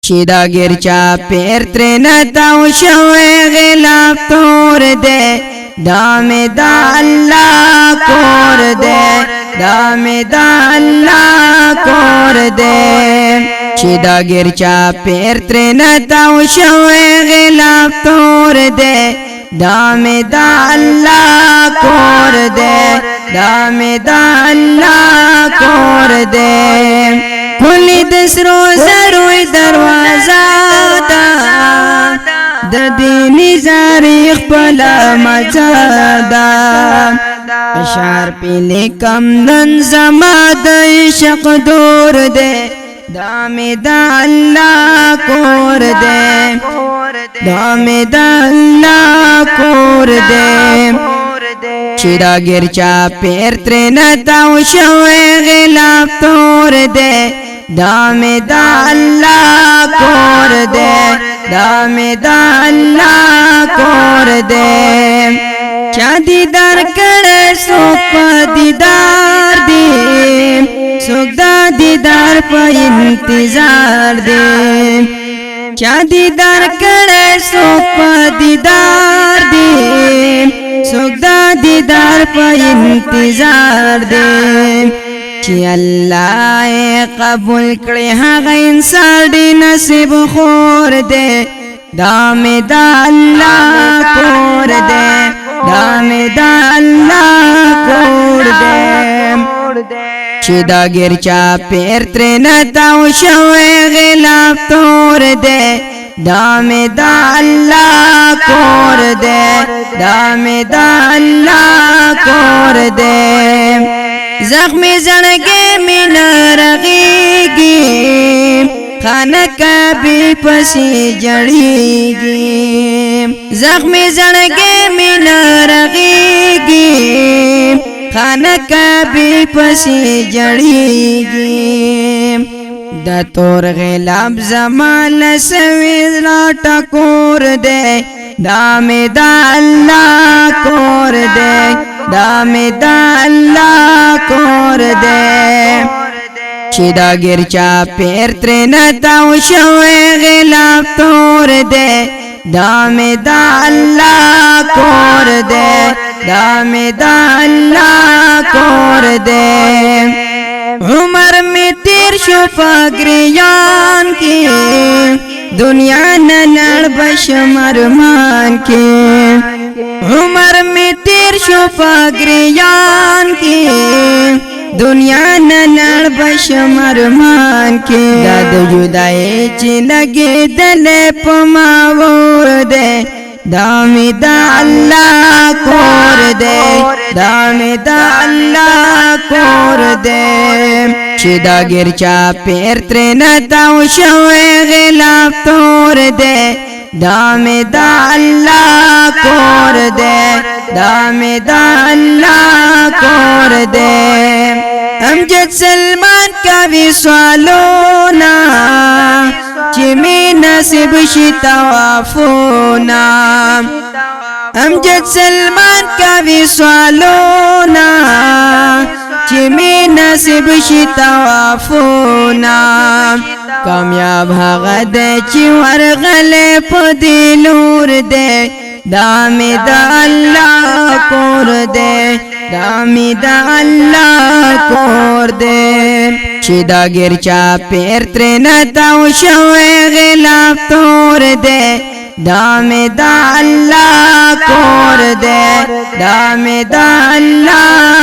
چې دا ګرچا پیر ترنه تاو شوی غلاف تور دی دا مې دا الله کور دی دا مې دا الله کور دی چې دا ګرچا پیر ترنه تاو شوی غلاف تور دی دا مې دا الله کور دی دا مې دا الله کور دی کلی د سرو زرو دروازه دا د دیني زاری خپل مزه دا اشعار پی لیکم نن زما د عشق دور دی دا مې دا الله کور دی دا مې دا الله کور دی چې دا ګرچا پیر ترنه تاو شوی غلاف تور دی دا مې دا الله کور دی دا مې دا الله کور دی چا دیدار کړه څوک په دیدار دی څوک دا دیدار په انتظار دی چا دیدار کړه څوک په دیدار دی څوک دا دیدار په انتظار دی چې الله قبول کړي هغه انسان دی نصیب خور دی دا مې دا الله کور دی دا مې دا الله کور دی چې دا ګرچا پیر ترنه تاو شوی غلاف تور دی دا مې دا الله کور دی دا مې دا الله کور دی زخمی زړګي مې نرغيږي خانقاه بي پسې جړيږي زخمی زړګي مې نرغيږي خانقاه بي پسې جړيږي د تور غلاب زمال سوي لاټ کور دی دا مې دا الله کور دی دا مې دا الله کور دی چې دا ګرچا پیر ترنه تاو شوی غلاف تور دی دا مې دا الله کور دی دا مې دا الله کور دی عمر میں تیر شو پاگریان کی دنیا نلڑ بشمرمان کی عمر میں تیر شو پاگریان کی دنیا نلڑ بشمرمان کی داد جدائی چی لگی دل پماور دے دا مې دا الله کور دی دا مې دا الله کور دی چې دا ګرچا پیر ترنه تاو شوی غلاف تور دی دا مې دا الله کور دی دا مې دا الله کور دی امجد سلمان کا وصالونا چې می نصیب شي توافونا امجد سلمان کا وصالونا چې می نصیب شي توافونا کامیاب هغه د چې ورغله په دې لور دی دا مې دا الله کور دی دا مې دا الله کور دی چې دا ګرچا پیر ترنه تاو شوی غلاف تور دی دا مې دا الله کور دی دا مې دا الله